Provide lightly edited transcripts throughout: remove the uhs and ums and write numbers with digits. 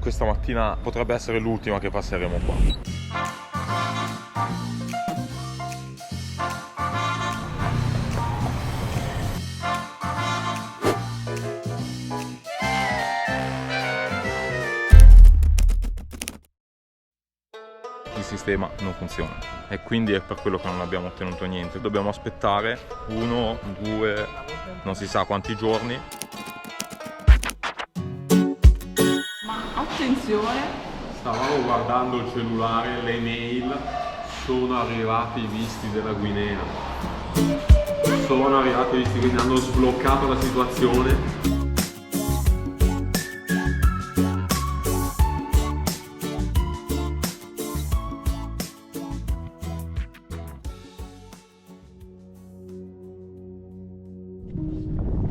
questa mattina potrebbe essere l'ultima che passeremo qua. Il sistema non funziona e quindi è per quello che non abbiamo ottenuto niente. Dobbiamo aspettare 1, 2, non si sa quanti giorni. Ma attenzione, Stavamo guardando il cellulare, le mail, sono arrivati i visti della Guinea. Sono arrivati i visti, quindi hanno sbloccato la situazione.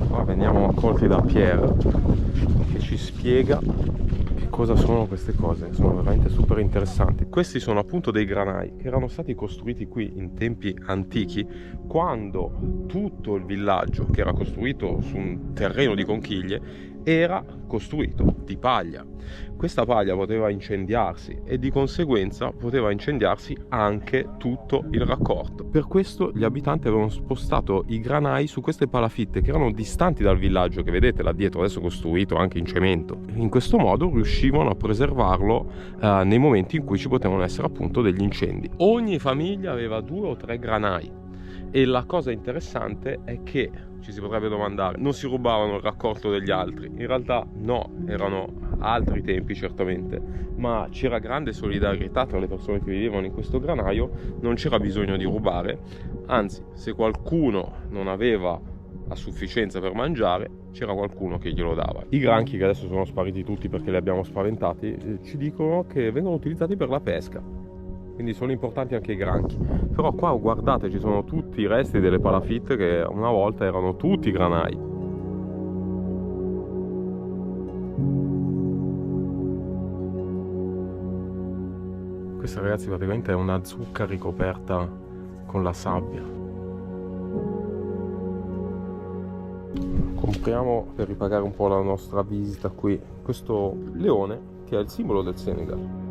Qua veniamo accolti da Pierre che ci spiega che cosa sono queste cose, sono veramente super interessanti. Questi sono appunto dei granai che erano stati costruiti qui in tempi antichi, quando tutto il villaggio, che era costruito su un terreno di conchiglie, era costruito di paglia. Questa paglia poteva incendiarsi e di conseguenza poteva incendiarsi anche tutto il raccolto. Per questo gli abitanti avevano spostato i granai su queste palafitte che erano distanti dal villaggio, che vedete là dietro adesso costruito anche in cemento. In questo modo riuscivano a preservarlo nei momenti in cui ci potevano essere appunto degli incendi. Ogni famiglia aveva 2 o 3 granai. E la cosa interessante è che, ci si potrebbe domandare, non si rubavano il raccolto degli altri? In realtà no, erano altri tempi certamente, ma c'era grande solidarietà tra le persone che vivevano in questo granaio, non c'era bisogno di rubare, anzi, se qualcuno non aveva a sufficienza per mangiare, c'era qualcuno che glielo dava. I granchi, che adesso sono spariti tutti perché li abbiamo spaventati, ci dicono che vengono utilizzati per la pesca. Quindi sono importanti anche i granchi. Però qua guardate, ci sono tutti i resti delle palafitte che una volta erano tutti granai. Questa, ragazzi, praticamente è una zucca ricoperta con la sabbia. Compriamo, per ripagare un po' la nostra visita qui, questo leone che è il simbolo del Senegal.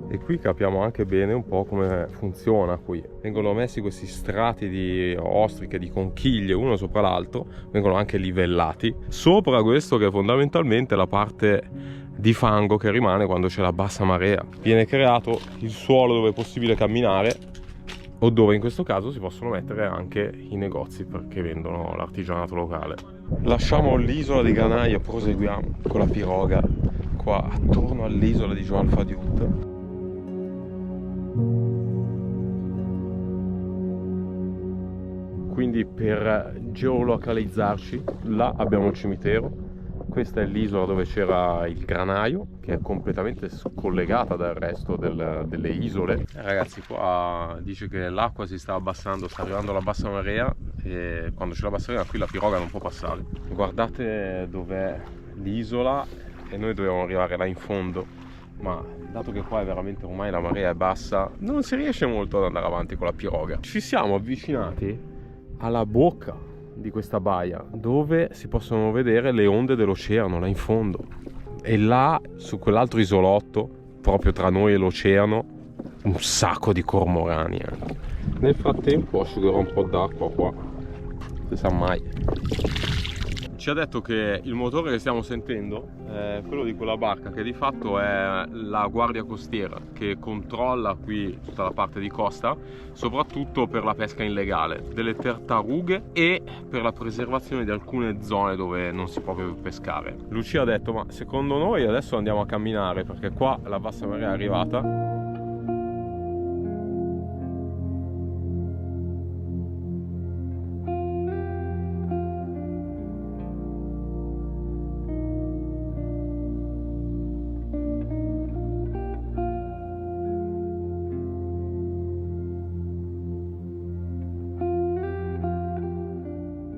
E qui capiamo anche bene un po' come funziona qui. Vengono messi questi strati di ostriche, di conchiglie, uno sopra l'altro, vengono anche livellati. Sopra questo, che è fondamentalmente la parte di fango che rimane quando c'è la bassa marea. Viene creato il suolo dove è possibile camminare, o dove in questo caso si possono mettere anche i negozi perché vendono l'artigianato locale. Lasciamo l'isola di Granai e proseguiamo con la piroga qua attorno all'isola di Joal Fadiouth. Quindi per geolocalizzarci, là abbiamo il cimitero, questa è l'isola dove c'era il granaio, che è completamente scollegata dal resto delle isole. Ragazzi, qua dice che l'acqua si sta abbassando, sta arrivando la bassa marea, e quando c'è la bassa marea qui la piroga non può passare. Guardate dov'è l'isola e noi dobbiamo arrivare là in fondo, ma dato che qua è veramente, ormai la marea è bassa, non si riesce molto ad andare avanti con la piroga. Ci siamo avvicinati alla bocca di questa baia, dove si possono vedere le onde dell'oceano là in fondo, e là su quell'altro isolotto, proprio tra noi e l'oceano, un sacco di cormorani anche. Nel frattempo asciugherò un po' d'acqua qua, si sa mai. Ci ha detto che il motore che stiamo sentendo è quello di quella barca, che di fatto è la guardia costiera, che controlla qui tutta la parte di costa, soprattutto per la pesca illegale delle tartarughe e per la preservazione di alcune zone dove non si può più pescare. Lucia ha detto: ma secondo noi adesso andiamo a camminare perché qua la bassa marea è arrivata.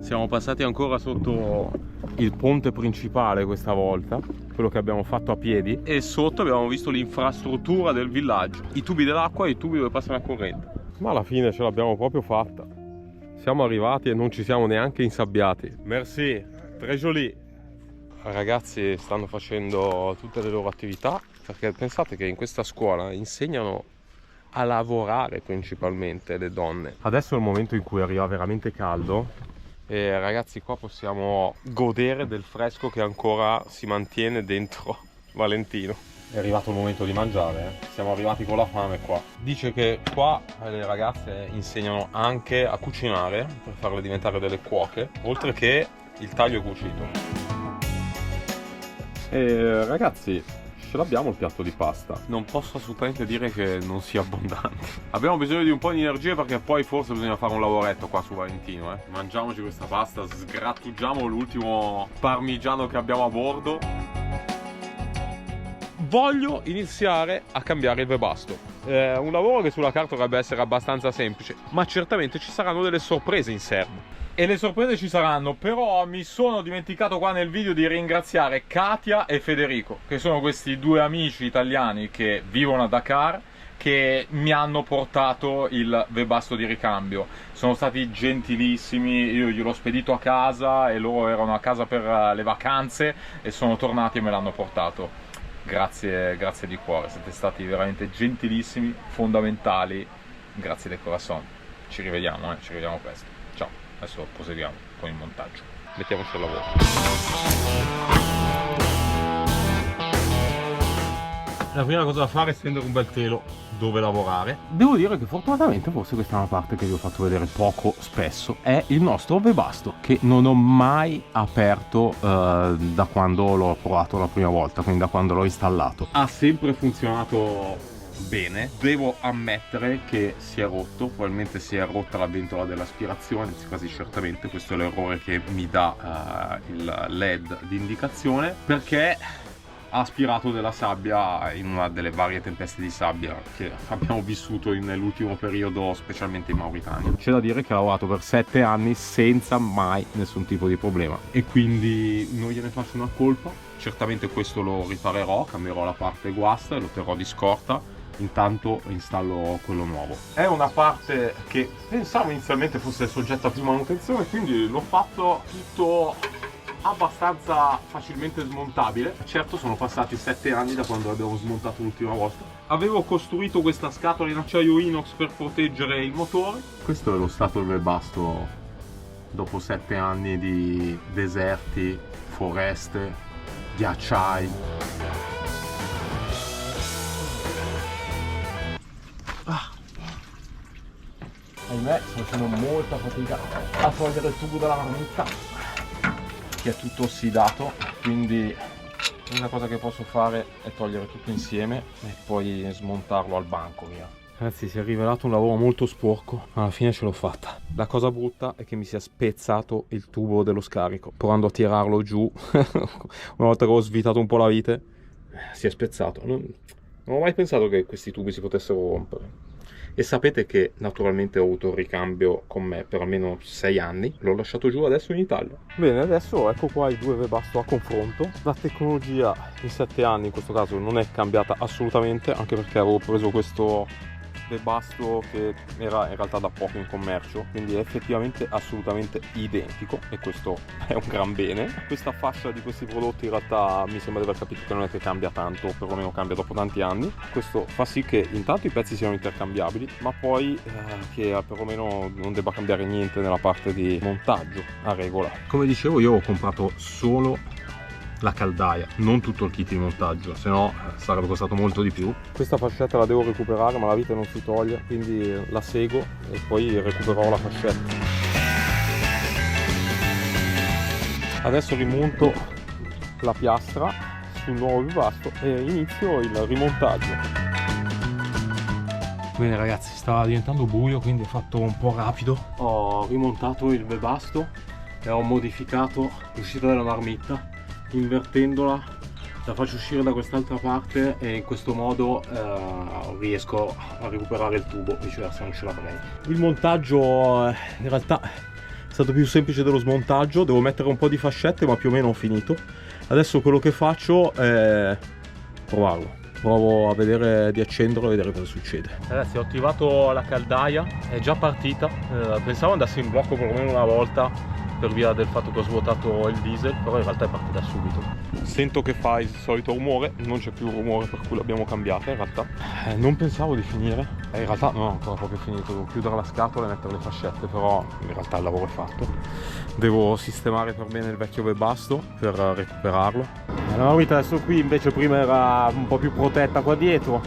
Siamo passati ancora sotto il ponte principale questa volta, quello che abbiamo fatto a piedi, e sotto abbiamo visto l'infrastruttura del villaggio, i tubi dell'acqua e i tubi dove passa la corrente. Ma alla fine ce l'abbiamo proprio fatta. Siamo arrivati e non ci siamo neanche insabbiati. Merci, très joli. Ragazzi stanno facendo tutte le loro attività, perché pensate che in questa scuola insegnano a lavorare principalmente le donne. Adesso è il momento in cui arriva veramente caldo e ragazzi qua possiamo godere del fresco che ancora si mantiene dentro Valentino. È arrivato il momento di mangiare, siamo arrivati con la fame qua. Dice che qua le ragazze insegnano anche a cucinare per farle diventare delle cuoche, oltre che il taglio cucito. E ragazzi, ce l'abbiamo il piatto di pasta. Non posso assolutamente dire che non sia abbondante. Abbiamo bisogno di un po' di energie perché poi forse bisogna fare un lavoretto qua su Valentino. Mangiamoci questa pasta, sgrattugiamo l'ultimo parmigiano che abbiamo a bordo. Voglio iniziare a cambiare il webasto. È un lavoro che sulla carta dovrebbe essere abbastanza semplice, ma certamente ci saranno delle sorprese in serbo. E le sorprese ci saranno, però mi sono dimenticato qua nel video di ringraziare Katia e Federico, che sono questi due amici italiani che vivono a Dakar, che mi hanno portato il webasto di ricambio. Sono stati gentilissimi, io gliel'ho spedito a casa e loro erano a casa per le vacanze e sono tornati e me l'hanno portato. Grazie, grazie di cuore, siete stati veramente gentilissimi, fondamentali, grazie del corazon. Ci rivediamo presto. Ciao, adesso proseguiamo con il montaggio. Mettiamoci al lavoro. La prima cosa da fare è stendere un bel telo dove lavorare. Devo dire che fortunatamente, forse questa è una parte che vi ho fatto vedere poco spesso, è il nostro webasto, che non ho mai aperto da quando l'ho provato la prima volta, quindi da quando l'ho installato. Ha sempre funzionato bene. Devo ammettere che si è rotto, probabilmente si è rotta la ventola dell'aspirazione, quasi certamente questo è l'errore che mi dà il LED di indicazione, perché ha aspirato della sabbia in una delle varie tempeste di sabbia che abbiamo vissuto nell'ultimo periodo, specialmente in Mauritania. C'è da dire che ha lavorato per 7 anni senza mai nessun tipo di problema e quindi non gliene faccio una colpa. Certamente questo lo riparerò, cambierò la parte guasta e lo terrò di scorta. Intanto installo quello nuovo. È una parte che pensavo inizialmente fosse soggetta a più manutenzione, quindi l'ho fatto tutto abbastanza facilmente smontabile. Certo, sono passati 7 anni da quando l'abbiamo smontato l'ultima volta. Avevo costruito questa scatola in acciaio inox per proteggere il motore. Questo è lo stato del webasto dopo 7 anni di deserti, foreste, ghiacciai. Ahimè, sto facendo molta fatica a togliere il tubo dalla marmitta, che è tutto ossidato, quindi l'unica cosa che posso fare è togliere tutto insieme e poi smontarlo al banco, via. Ragazzi, si è rivelato un lavoro molto sporco, ma alla fine ce l'ho fatta. La cosa brutta è che mi si è spezzato il tubo dello scarico. Provando a tirarlo giù, una volta che ho svitato un po' la vite, si è spezzato. Non ho mai pensato che questi tubi si potessero rompere. E sapete che naturalmente ho avuto il ricambio con me per almeno 6 anni, l'ho lasciato giù adesso in Italia. Bene, adesso ecco qua i due webasto a confronto. La tecnologia in 7 anni in questo caso non è cambiata assolutamente, anche perché avevo preso questo webasto che era in realtà da poco in commercio, quindi è effettivamente assolutamente identico e questo è un gran bene. Questa fascia di questi prodotti in realtà mi sembra di aver capito che non è che cambia tanto, perlomeno cambia dopo tanti anni. Questo fa sì che intanto i pezzi siano intercambiabili, ma poi che perlomeno non debba cambiare niente nella parte di montaggio a regola. Come dicevo, io ho comprato solo la caldaia, non tutto il kit di montaggio, se no sarebbe costato molto di più. Questa fascetta la devo recuperare, ma la vite non si toglie, quindi la seguo e poi recupererò la fascetta. Adesso rimonto la piastra sul nuovo webasto e inizio il rimontaggio. Bene ragazzi, stava diventando buio, quindi ho fatto un po' rapido. Ho rimontato il webasto e ho modificato l'uscita della marmitta. Invertendola la faccio uscire da quest'altra parte e in questo modo riesco a recuperare il tubo, viceversa non ce l'avrei. Il montaggio in realtà è stato più semplice dello smontaggio, devo mettere un po' di fascette ma più o meno ho finito. Adesso quello che faccio è provarlo. provo a vedere di accenderlo e vedere cosa succede. Ragazzi, ho attivato la caldaia, è già partita. Pensavo andasse in blocco perlomeno una volta per via del fatto che ho svuotato il diesel, però in realtà è partita subito. Sento che fa il solito rumore, non c'è più rumore per cui l'abbiamo cambiata in realtà. Non pensavo di finire, in realtà non ho ancora proprio finito, devo chiudere la scatola e mettere le fascette, però in realtà il lavoro è fatto. Devo sistemare per bene il vecchio webasto per recuperarlo. La orbita adesso qui invece prima era un po' più protetta qua dietro,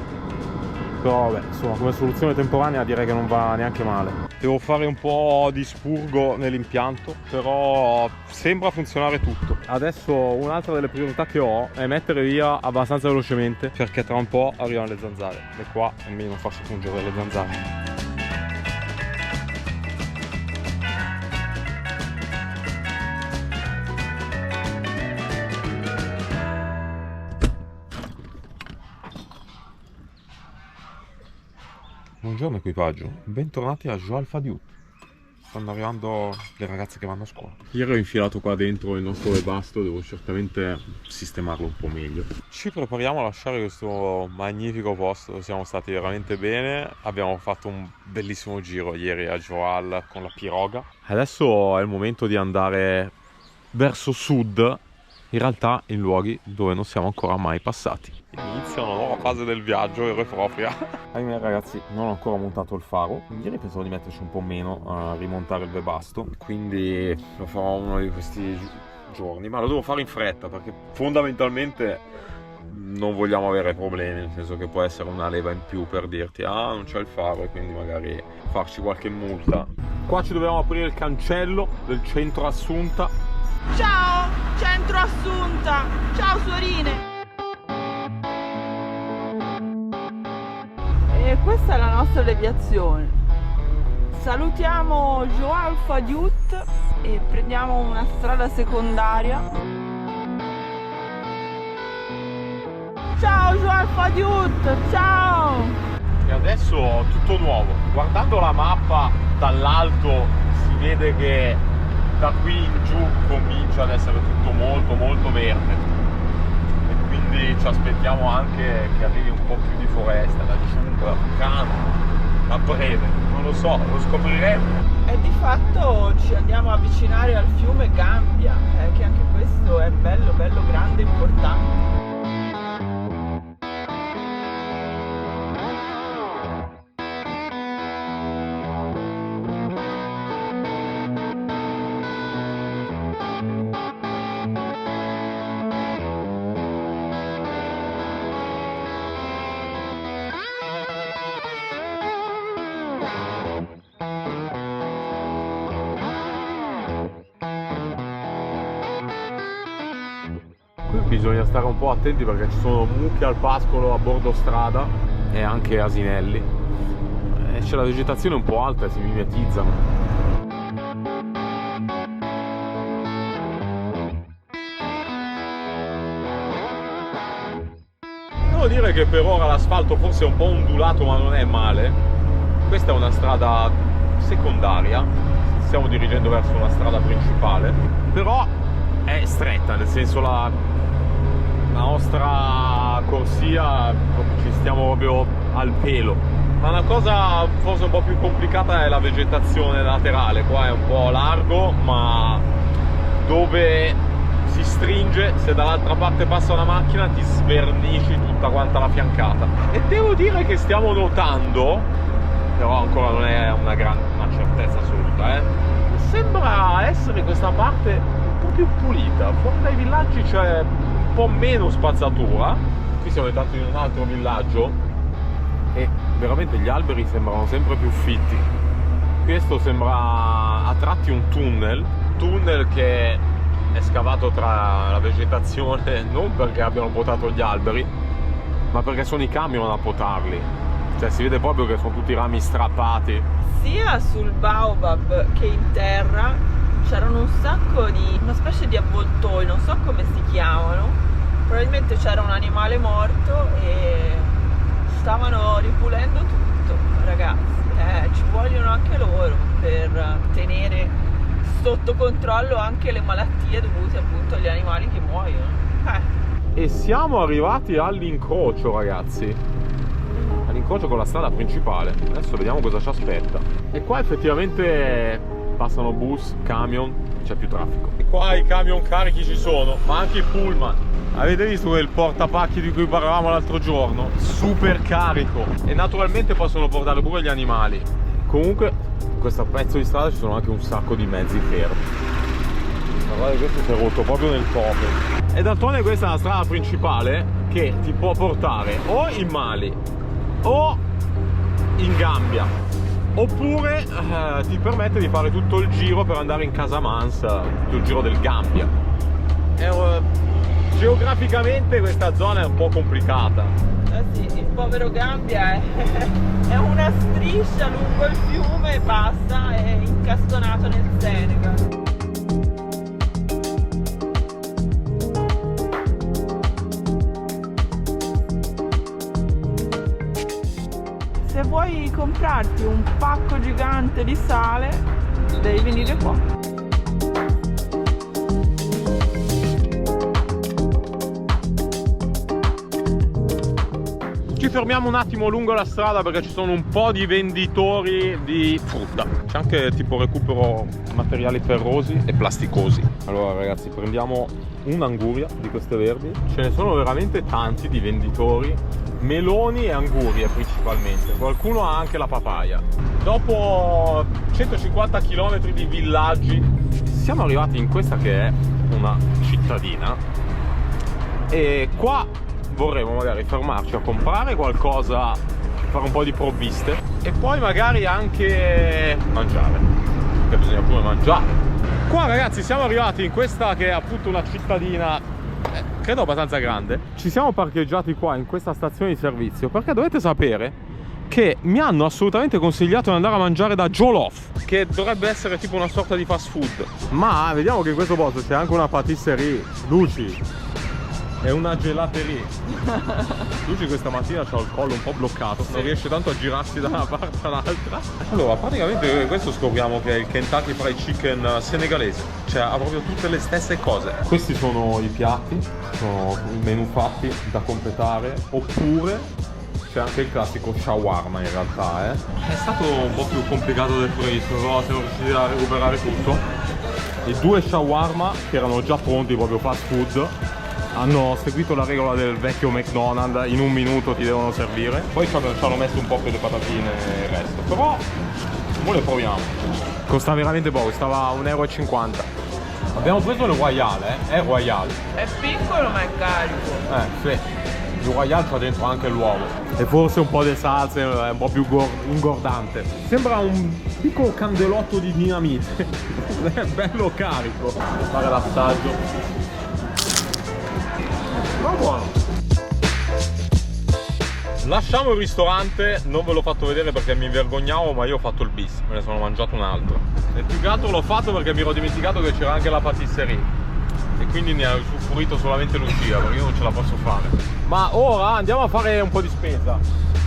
però vabbè, insomma, come soluzione temporanea direi che non va neanche male. Devo fare un po' di spurgo nell'impianto, però sembra funzionare tutto. Adesso un'altra delle priorità che ho è mettere via abbastanza velocemente, perché tra un po' arrivano le zanzare e qua è meglio non farsi fungere le zanzare. Buongiorno equipaggio, bentornati a Joao Alpha Duty. Stanno arrivando le ragazze che vanno a scuola. Ieri ho infilato qua dentro il nostro webasto, devo certamente sistemarlo un po' meglio. Ci prepariamo a lasciare questo magnifico posto, siamo stati veramente bene, abbiamo fatto un bellissimo giro ieri a Joal con la piroga. Adesso è il momento di andare verso sud, in realtà in luoghi dove non siamo ancora mai passati. Inizia una nuova fase del viaggio vera e propria. Ahimè ragazzi, non ho ancora montato il faro. Ieri pensavo di metterci un po' meno a rimontare il webasto, quindi lo farò uno di questi giorni, ma lo devo fare in fretta perché fondamentalmente non vogliamo avere problemi, nel senso che può essere una leva in più per dirti ah non c'è il faro e quindi magari farci qualche multa. Qua ci dobbiamo aprire il cancello del centro Assunta. Ciao, centro Assunta! Ciao suorine! E questa è la nostra deviazione. Salutiamo Joao Alpha Duty e prendiamo una strada secondaria. Ciao Joao Alpha Duty, ciao! E adesso tutto nuovo. Guardando la mappa dall'alto si vede che da qui in giù comincia ad essere tutto molto verde e quindi ci aspettiamo anche che arrivi un po' più di foresta da giù, africano, a breve, non lo so, lo scopriremo. E di fatto ci andiamo a avvicinare al fiume Gambia, che anche questo è bello grande e importante. Qui bisogna stare un po' attenti perché ci sono mucche al pascolo a bordo strada e anche asinelli. E c'è la vegetazione un po' alta e si mimetizzano. Devo dire che per ora l'asfalto forse è un po' ondulato ma non è male. Questa è una strada secondaria, stiamo dirigendo verso una strada principale, però è stretta, nel senso la nostra corsia ci stiamo proprio al pelo. Ma una cosa forse un po' più complicata è la vegetazione laterale. Qua è un po' largo, ma dove si stringe, se dall'altra parte passa una macchina ti svernici tutta quanta la fiancata. E devo dire che stiamo notando, però ancora non è una certezza assoluta, sembra essere questa parte un po' più pulita. Fuori dai villaggi c'è un po' meno spazzatura. Qui siamo entrati in un altro villaggio e veramente gli alberi sembrano sempre più fitti. Questo sembra a tratti un tunnel che è scavato tra la vegetazione, non perché abbiano potato gli alberi, ma perché sono i camion a potarli. Cioè si vede proprio che sono tutti rami strappati. Sia sul baobab che in terra c'erano un sacco di una specie di avvoltoi, non so come si chiamano. Probabilmente c'era un animale morto e stavano ripulendo tutto, ragazzi. Ci vogliono anche loro per tenere sotto controllo anche le malattie dovute appunto agli animali che muoiono. E siamo arrivati all'incrocio, ragazzi, all'incrocio con la strada principale. Adesso vediamo cosa ci aspetta. E qua effettivamente passano bus, camion, c'è più traffico. E qua i camion carichi ci sono, ma anche i pullman. Avete visto quel portapacchi di cui parlavamo l'altro giorno? Super carico. E naturalmente possono portare pure gli animali. Comunque in questo pezzo di strada ci sono anche un sacco di mezzi fermi. Guardate, questo si è rotto proprio nel topo. E d'altronde questa è la strada principale che ti può portare o in Mali o in Gambia, oppure ti permette di fare tutto il giro per andare in Casamance, tutto il giro del Gambia. Geograficamente questa zona è un po' complicata. Sì, il povero Gambia è una striscia lungo il fiume e basta, è incastonato nel Senegal. Se vuoi comprarti un pacco gigante di sale, devi venire qua. Ci fermiamo un attimo lungo la strada perché ci sono un po' di venditori di frutta. C'è anche tipo recupero materiali ferrosi e plasticosi. Allora ragazzi, prendiamo un'anguria di queste verdi. Ce ne sono veramente tanti di venditori. Meloni e angurie principalmente. Qualcuno ha anche la papaya. Dopo 150 km di villaggi siamo arrivati in questa che è una cittadina. E qua vorremmo magari fermarci a comprare qualcosa, fare un po' di provviste e poi magari anche mangiare, perché bisogna pure mangiare. Qua ragazzi siamo arrivati in questa che è appunto una cittadina, credo abbastanza grande. Ci siamo parcheggiati qua in questa stazione di servizio perché dovete sapere che mi hanno assolutamente consigliato di andare a mangiare da Jollof, che dovrebbe essere tipo una sorta di fast food. Ma vediamo che in questo posto c'è anche una patisserie, Luci. È una gelateria. Luci questa mattina c'ha il collo un po' bloccato, non riesce tanto a girarsi da una parte all'altra. Allora, praticamente questo scopriamo che è il Kentucky Fried Chicken senegalese. Cioè, ha proprio tutte le stesse cose. Questi sono i piatti, sono i menù fatti da completare. Oppure c'è anche il classico shawarma in realtà, È stato un po' più complicato del previsto, però siamo riusciti a recuperare tutto. I due shawarma che erano già pronti, proprio fast food, hanno seguito la regola del vecchio McDonald's, in un minuto ti devono servire. Poi ci hanno messo un po' per le patatine e il resto, però noi le proviamo. Costa veramente poco, stava 1,50 €. Abbiamo preso il Royale, è Royale. È piccolo ma è carico. Sì, il Royale c'ha dentro anche l'uovo e forse un po' di salse, è un po' più ingordante. Sembra un piccolo candelotto di dinamite. È bello carico. Fare l'assaggio. Ma buono. Lasciamo il ristorante, non ve l'ho fatto vedere perché mi vergognavo, ma io ho fatto il bis, me ne sono mangiato un altro. E più che altro l'ho fatto perché mi ero dimenticato che c'era anche la patisserie e quindi ne ha usufruito solamente Lucia, perché io non ce la posso fare. Ma ora andiamo a fare un po' di spesa.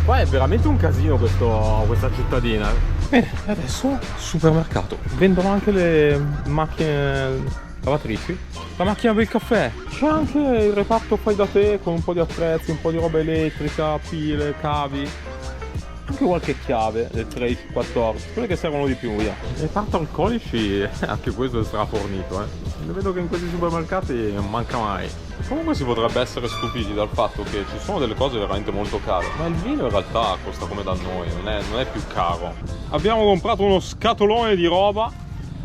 Qua è veramente un casino questa cittadina. Bene, adesso supermercato. Vendono anche le macchine lavatrici, la macchina per il caffè, c'è anche il reparto fai da te con un po' di attrezzi, un po' di roba elettrica, pile, cavi, anche qualche chiave del 13-14, quelle che servono di più, via. Il reparto alcolici, anche questo è strafornito, Vedo che in questi supermercati non manca mai. Comunque si potrebbe essere stupiti dal fatto che ci sono delle cose veramente molto care, ma il vino in realtà costa come da noi, non è più caro. Abbiamo comprato uno scatolone di roba,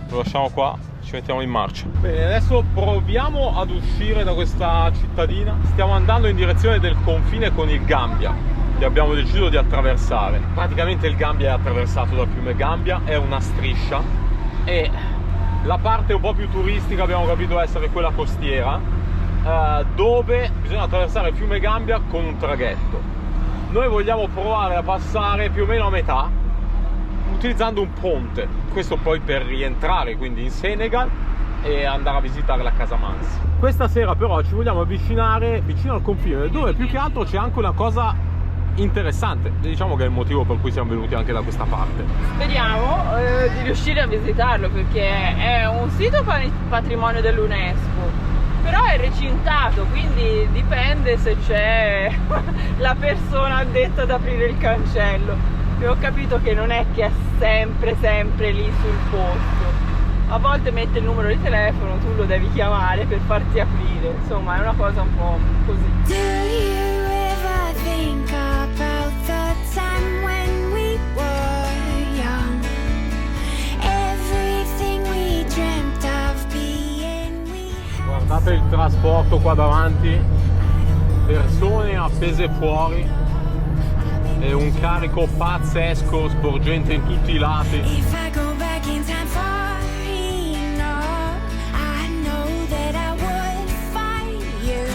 lo lasciamo qua. Ci mettiamo in marcia. Bene, adesso proviamo ad uscire da questa cittadina. Stiamo andando in direzione del confine con il Gambia, che abbiamo deciso di attraversare. Praticamente il Gambia è attraversato dal fiume Gambia, è una striscia e la parte un po' più turistica abbiamo capito essere quella costiera, dove bisogna attraversare il fiume Gambia con un traghetto. Noi vogliamo provare a passare più o meno a metà utilizzando un ponte, questo poi per rientrare quindi in Senegal e andare a visitare la Casamance. Questa sera però ci vogliamo avvicinare vicino al confine, dove più che altro c'è anche una cosa interessante, diciamo che è il motivo per cui siamo venuti anche da questa parte. Speriamo di riuscire a visitarlo perché è un sito patrimonio dell'UNESCO, però è recintato, quindi dipende se c'è la persona addetta ad aprire il cancello. E ho capito che non è che è sempre lì sul posto, a volte mette il numero di telefono, tu lo devi chiamare per farti aprire, insomma è una cosa un po' così. Do you ever think about the time when we were young? Everything we dreamt of being we... Guardate il trasporto qua davanti, persone appese fuori e un carico pazzesco sporgente in tutti i lati. If I go back in time far enough, I know that I would find you.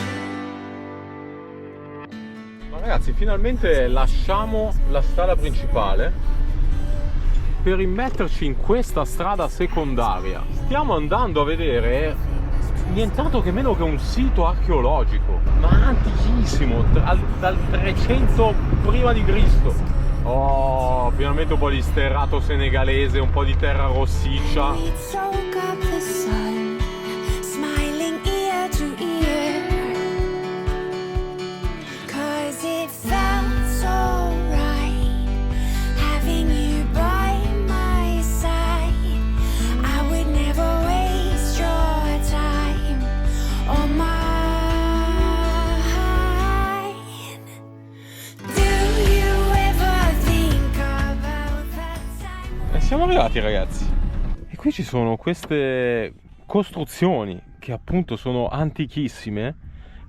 Ma ragazzi, finalmente lasciamo la strada principale per immetterci in questa strada secondaria. Stiamo andando a vedere nient'altro che meno che un sito archeologico, ma antichissimo, dal 300 prima di Cristo. Oh, finalmente un po' di sterrato senegalese, un po' di terra rossiccia. We soak up the sun, smiling ear to ear, 'cause it felt so right having you by my side. I would never waste your time or mine. Do you ever think about that time? E siamo arrivati, ragazzi. E qui ci sono queste costruzioni che appunto sono antichissime,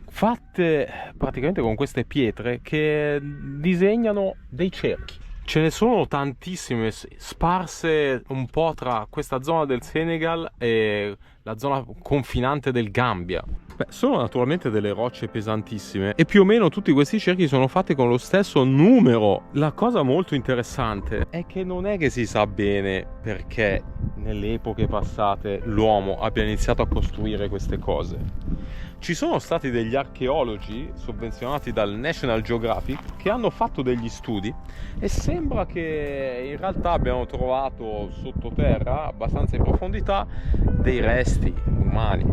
fatte praticamente con queste pietre che disegnano dei cerchi. Ce ne sono tantissime sparse un po' tra questa zona del Senegal e la zona confinante del Gambia. Beh, sono naturalmente delle rocce pesantissime e più o meno tutti questi cerchi sono fatti con lo stesso numero. La cosa molto interessante è che non è che si sa bene perché nelle epoche passate l'uomo abbia iniziato a costruire queste cose. Ci sono stati degli archeologi sovvenzionati dal National Geographic che hanno fatto degli studi e sembra che in realtà abbiano trovato sottoterra, abbastanza in profondità, dei resti umani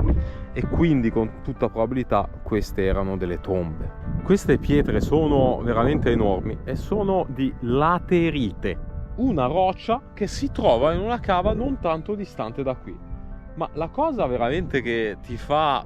e quindi con tutta probabilità queste erano delle tombe. Queste pietre sono veramente enormi e sono di laterite, una roccia che si trova in una cava non tanto distante da qui. Ma la cosa veramente che ti fa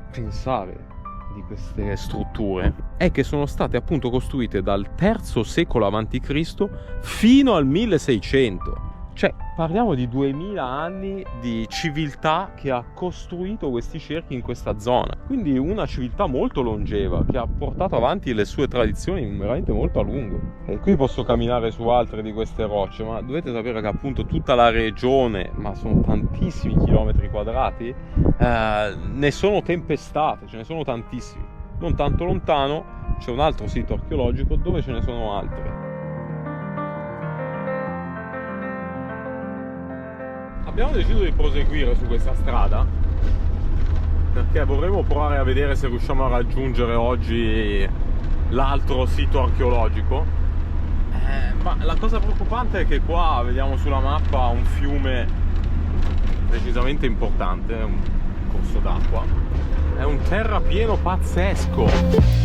pensare di queste strutture è che sono state appunto costruite dal III secolo a.C. fino al 1600. Cioè parliamo di 2000 anni di civiltà che ha costruito questi cerchi in questa zona, quindi una civiltà molto longeva che ha portato avanti le sue tradizioni veramente molto a lungo. E qui posso camminare su altre di queste rocce, ma dovete sapere che appunto tutta la regione, ma sono tantissimi chilometri quadrati, ne sono tempestate, ce ne sono tantissimi. Non tanto lontano c'è un altro sito archeologico dove ce ne sono altri. Abbiamo deciso di proseguire su questa strada perché vorremmo provare a vedere se riusciamo a raggiungere oggi l'altro sito archeologico, ma la cosa preoccupante è che qua vediamo sulla mappa un fiume decisamente importante, un corso d'acqua, è un terrapieno pazzesco.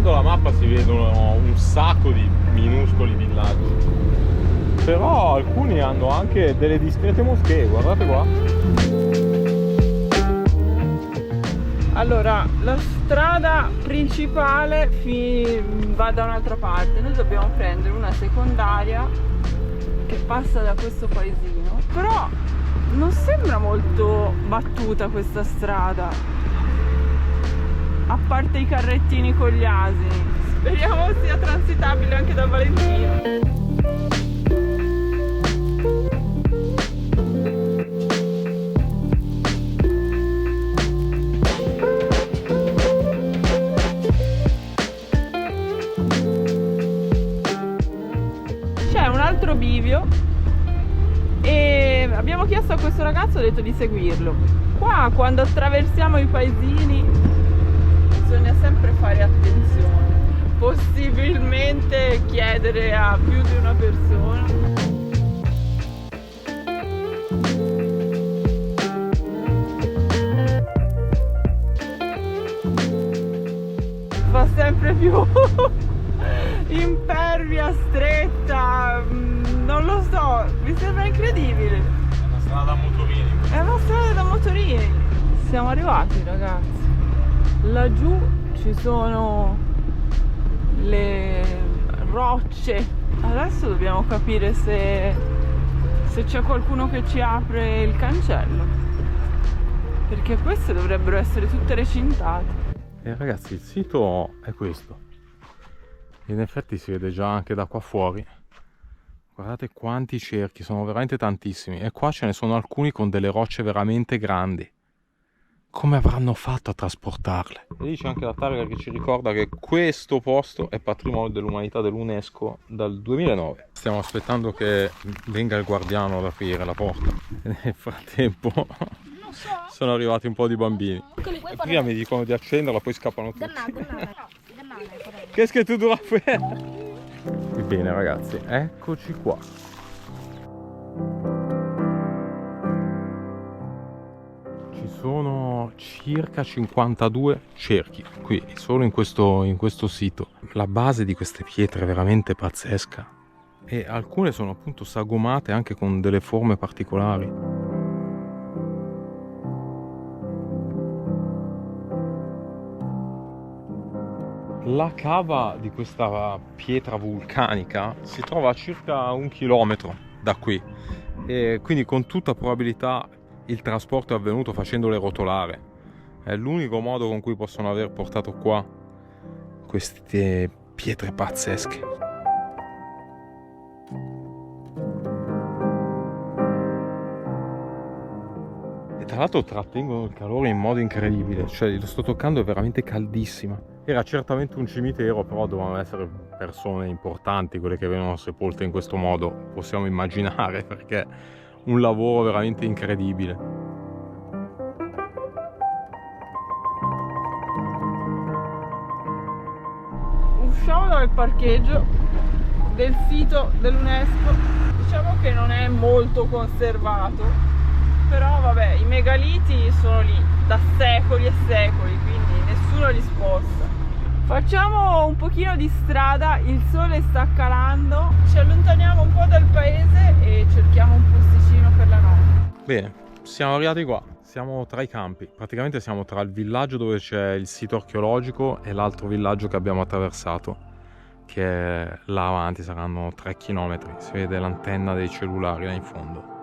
La mappa si vedono un sacco di minuscoli villaggi, però alcuni hanno anche delle discrete moschee, guardate qua. Allora, la strada principale va da un'altra parte, noi dobbiamo prendere una secondaria che passa da questo paesino, però non sembra molto battuta questa strada, a parte i carrettini con gli asini. Speriamo sia transitabile anche da Valentino. C'è un altro bivio e abbiamo chiesto a questo ragazzo, ho detto di seguirlo. Qua quando attraversiamo i paesini bisogna sempre fare attenzione, possibilmente chiedere a più di una persona. Fa sempre più impervia, stretta, non lo so, mi sembra incredibile. È una strada da motorini. È una strada da motorini. Siamo arrivati, ragazzi. Laggiù ci sono le rocce. Adesso dobbiamo capire se c'è qualcuno che ci apre il cancello, perché queste dovrebbero essere tutte recintate. E ragazzi, il sito è questo. In effetti si vede già anche da qua fuori. Guardate quanti cerchi, sono veramente tantissimi. E qua ce ne sono alcuni con delle rocce veramente grandi. Come avranno fatto a trasportarle? E lì c'è anche la targa che ci ricorda che questo posto è patrimonio dell'umanità dell'UNESCO dal 2009. Stiamo aspettando che venga il guardiano ad aprire la porta. E nel frattempo sono arrivati un po' di bambini. E prima mi dicono di accenderla, poi scappano tutti. Qu'est-ce que tu dois faire? Bene ragazzi, eccoci qua. Ci sono circa 52 cerchi qui, solo in questo sito. La base di queste pietre è veramente pazzesca e alcune sono appunto sagomate anche con delle forme particolari. La cava di questa pietra vulcanica si trova a circa 1 chilometro da qui e quindi con tutta probabilità il trasporto è avvenuto facendole rotolare. È l'unico modo con cui possono aver portato qua queste pietre pazzesche. E tra l'altro trattengono il calore in modo incredibile, cioè lo sto toccando, è veramente caldissima. Era certamente un cimitero, però dovevano essere persone importanti quelle che vengono sepolte in questo modo, possiamo immaginare, perché è un lavoro veramente incredibile. Usciamo dal parcheggio del sito dell'UNESCO. Diciamo che non è molto conservato, però vabbè, i megaliti sono lì da secoli e secoli, quindi nessuno li sposta. Facciamo un pochino di strada, il sole sta calando, ci allontaniamo un po' dal paese e cerchiamo un posticino per la notte. Bene, siamo arrivati qua, siamo tra i campi, praticamente siamo tra il villaggio dove c'è il sito archeologico e l'altro villaggio che abbiamo attraversato, che è là avanti, saranno 3 km, si vede l'antenna dei cellulari là in fondo.